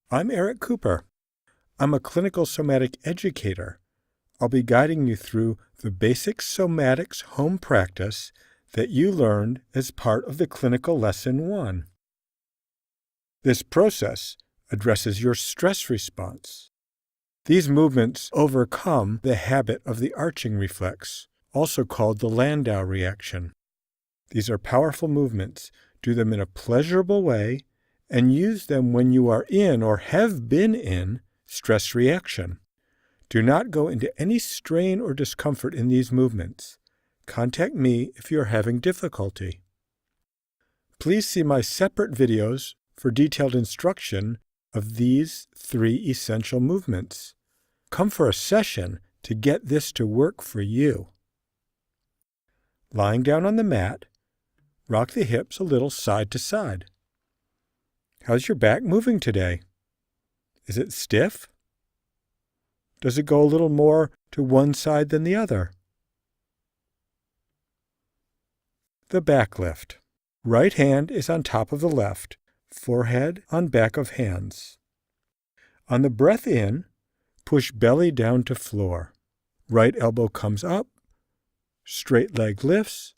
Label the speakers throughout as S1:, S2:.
S1: I'm Eric Cooper. I'm a clinical somatic educator. I'll be guiding you through the basic somatics home practice that you learned as part of the clinical lesson 1. This process addresses your stress response. These movements overcome the habit of the arching reflex, also called the Landau reaction. These are powerful movements. Do them in a pleasurable way and use them when you are in or have been in stress reaction. Do not go into any strain or discomfort in these movements. Contact me if you are having difficulty. Please see my separate videos for detailed instruction of these 3 essential movements. Come for a session to get this to work for you. Lying down on the mat, rock the hips a little side to side. How's your back moving today? Is it stiff? Does it go a little more to one side than the other? The back lift. Right hand is on top of the left, forehead on back of hands. On the breath in, push belly down to floor. Right elbow comes up, straight leg lifts,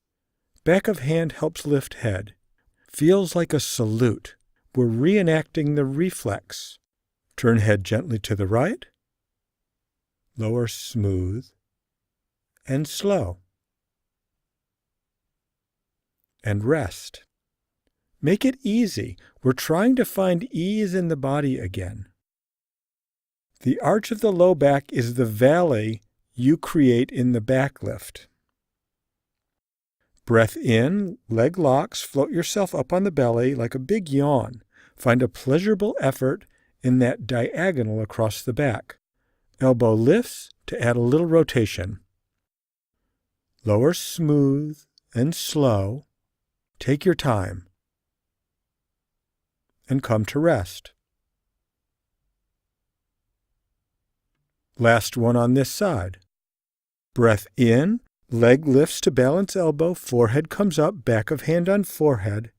S1: back of hand helps lift head. Feels like a salute. We're reenacting the reflex. Turn head gently to the right, lower smooth and slow. And rest. Make it easy. We're trying to find ease in the body again. The arch of the low back is the valley you create in the back lift. Breath in, leg locks, float yourself up on the belly like a big yawn. Find a pleasurable effort in that diagonal across the back. Elbow lifts to add a little rotation. Lower smooth and slow. Take your time. And come to rest. Last one on this side. Breath in, leg lifts to balance elbow, forehead comes up, back of hand on forehead.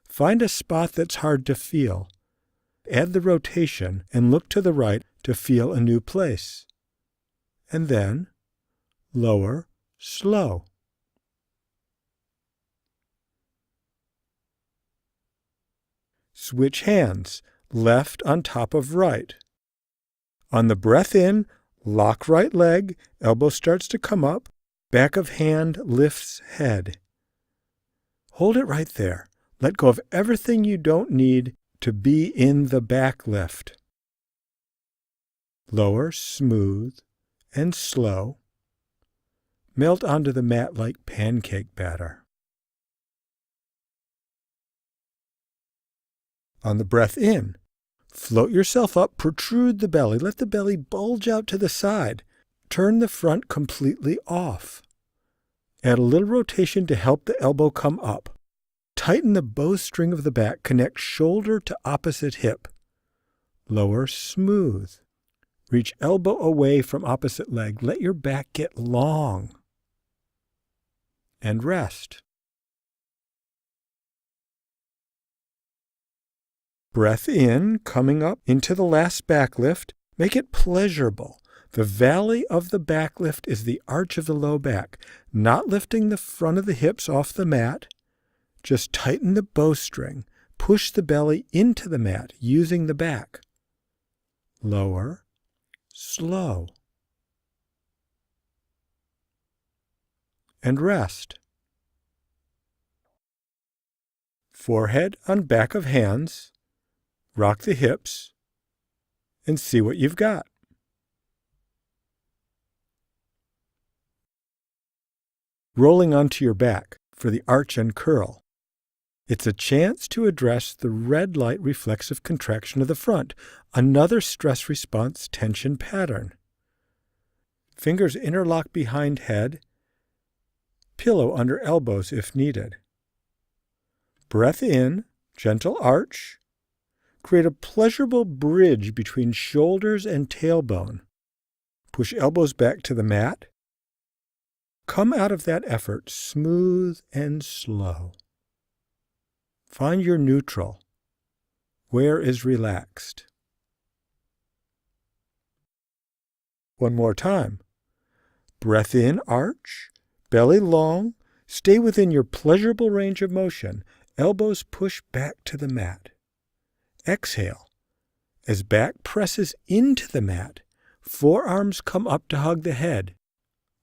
S1: Find a spot that's hard to feel. Add the rotation and look to the right to feel a new place. And then, lower, slow. Switch hands, left on top of right. On the breath in, lock right leg, elbow starts to come up, back of hand lifts head. Hold it right there. Let go of everything you don't need to be in the back lift. Lower, smooth, and slow. Melt onto the mat like pancake batter. On the breath in, float yourself up, protrude the belly. Let the belly bulge out to the side. Turn the front completely off. Add a little rotation to help the elbow come up. Tighten the bowstring of the back. Connect shoulder to opposite hip. Lower smooth. Reach elbow away from opposite leg. Let your back get long. And rest. Breath in, coming up into the last back lift. Make it pleasurable. The valley of the back lift is the arch of the low back, not lifting the front of the hips off the mat. Just tighten the bowstring. Push the belly into the mat using the back. Lower, slow. And rest. Forehead on back of hands. Rock the hips and see what you've got. Rolling onto your back for the arch and curl. It's a chance to address the red light reflexive contraction of the front, another stress response tension pattern. Fingers interlock behind head, pillow under elbows if needed. Breath in, gentle arch. Create a pleasurable bridge between shoulders and tailbone. Push elbows back to the mat. Come out of that effort smooth and slow. Find your neutral. Where is relaxed? One more time. Breath in, arch, belly long, stay within your pleasurable range of motion. Elbows push back to the mat. Exhale. As back presses into the mat, forearms come up to hug the head.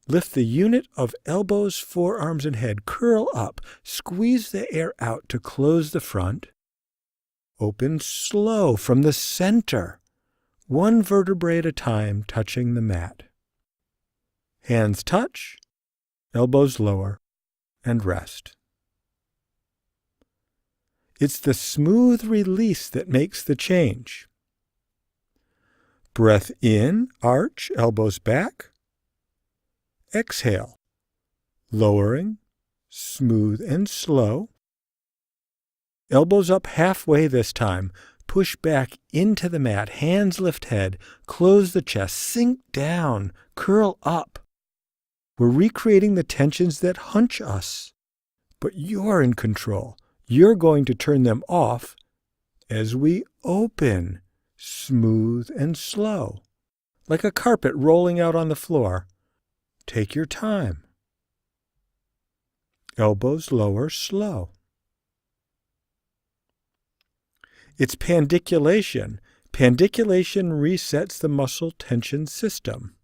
S1: Lift the unit of elbows, forearms, and head. Curl up. Squeeze the air out to close the front. Open slow from the center, one vertebrae at a time touching the mat. Hands touch, elbows lower, and rest. It's the smooth release that makes the change. Breath in, arch, elbows back. Exhale, lowering, smooth and slow. Elbows up halfway this time. Push back into the mat. Hands lift head. Close the chest. Sink down. Curl up. We're recreating the tensions that hunch us. But you're in control. You're going to turn them off as we open, smooth and slow, like a carpet rolling out on the floor. Take your time. Elbows lower, slow. It's pandiculation. Pandiculation resets the muscle tension system.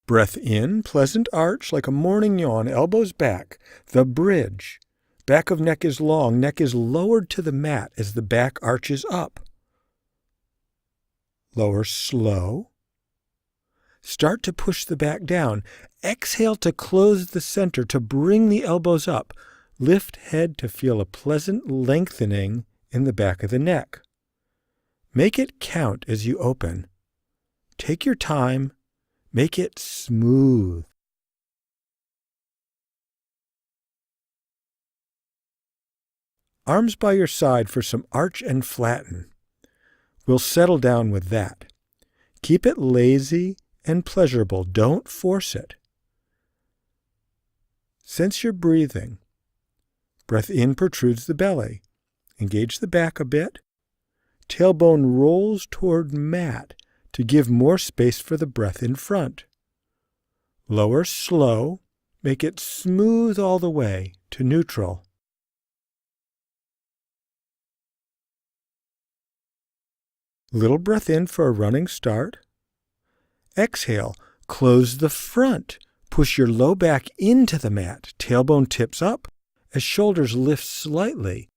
S1: Breath in, pleasant arch like a morning yawn, elbows back. The bridge. Back of neck is long, neck is lowered to the mat as the back arches up. Lower slow. Start to push the back down. Exhale to close the center, to bring the elbows up. Lift head to feel a pleasant lengthening in the back of the neck. Make it count as you open. Take your time. Make it smooth. Arms by your side for some arch and flatten. We'll settle down with that. Keep it lazy and pleasurable. Don't force it. Sense your breathing. Breath in protrudes the belly. Engage the back a bit. Tailbone rolls toward mat to give more space for the breath in front. Lower slow. Make it smooth all the way to neutral. Little breath in for a running start. Exhale, close the front. Push your low back into the mat. Tailbone tips up as shoulders lift slightly.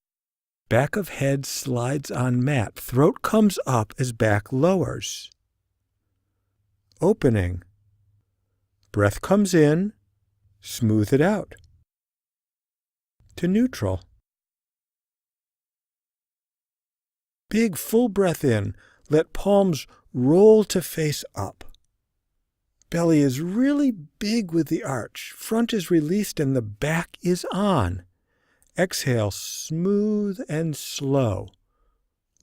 S1: Back of head slides on mat. Throat comes up as back lowers. Opening. Breath comes in. Smooth it out. To neutral. Big full breath in. Let palms roll to face up. Belly is really big with the arch. Front is released and the back is on. Exhale, smooth and slow.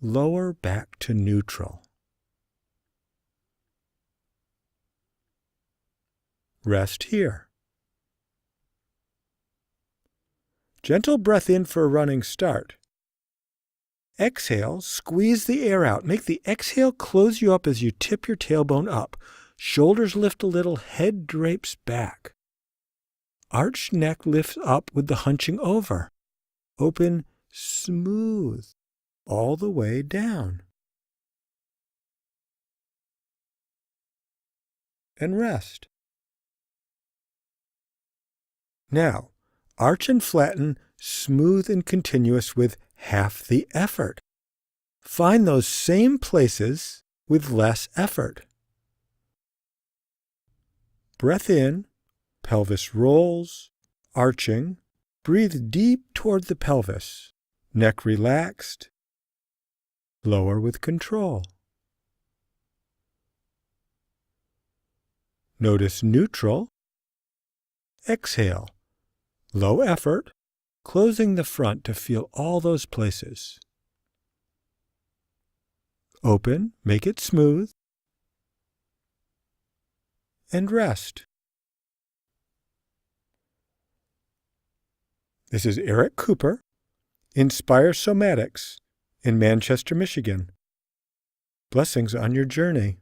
S1: Lower back to neutral. Rest here. Gentle breath in for a running start. Exhale, squeeze the air out. Make the exhale close you up as you tip your tailbone up. Shoulders lift a little, head drapes back. Arched neck lifts up with the hunching over. Open smooth all the way down. And rest. Now, arch and flatten, smooth and continuous with half the effort. Find those same places with less effort. Breath in, pelvis rolls, arching. Breathe deep toward the pelvis, neck relaxed. Lower with control. Notice neutral. Exhale, low effort, closing the front to feel all those places. Open, make it smooth, and rest. This is Eric Cooper, Inspire Somatics in Manchester, Michigan. Blessings on your journey.